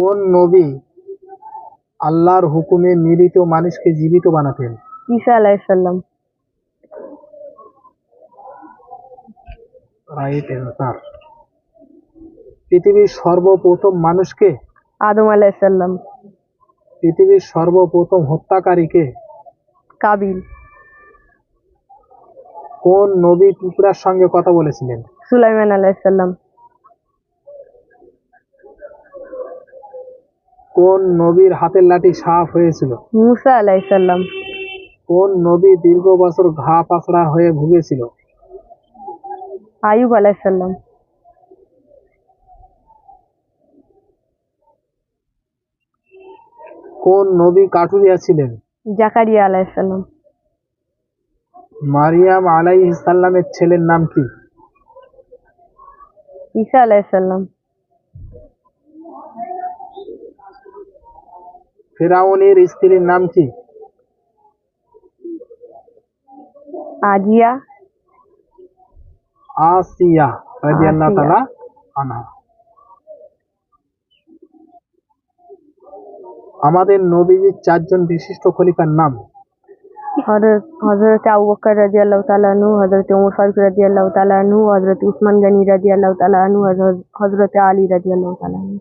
কোন নবী আল্লাহর হুকুমে মৃত মানুষকে জীবিত বানাতেন? ঈসা আলাইহিসসালাম। Right answer. পৃথিবীর সর্বপ্রথম মানুষকে? আদম আলাইহিসসালাম। পৃথিবীর সর্বপ্রথম হত্যাকারীকে? কাবিল। কোন নবী পিঁপড়ার সঙ্গে কথা বলেছিলেন? সুলাইমান আলাইহিসসালাম। কোন নবীর হাতের লাঠি সাপ হয়েছিল? মুসা আলাইহিসসালাম। কোন নবী দীর্ঘ বছর ঘা পাকড়া হয়ে ভুগেছিল? আইয়ুব আলাইহিসসালাম। কোন নবী কাঠুরিয়া ছিলেন? জাকারিয়া আলাইহিসসালাম। মারিয়াম আলাইহিস সালামের ছেলের নাম কি? ঈসা আলাইহিসসালাম। ফিরআউনের স্ত্রীর নাম কি? আজিয়া। আসিয়া রাদিয়াল্লাহু আসিয়া। তাআলা আনহা। আমাদের নবীজির চারজন বিশিষ্ট খলিফার নাম? হযরত আবু বকর রাদিয়াল্লাহু তাআলা আনহু, হযরত ওমর ফারুক রাদিয়াল্লাহু তাআলা আনহু, হযরত উসমান গনি রাদিয়াল্লাহু তাআলা আনহু, হযরত আলী রাদিয়াল্লাহু তাআলা আনহু।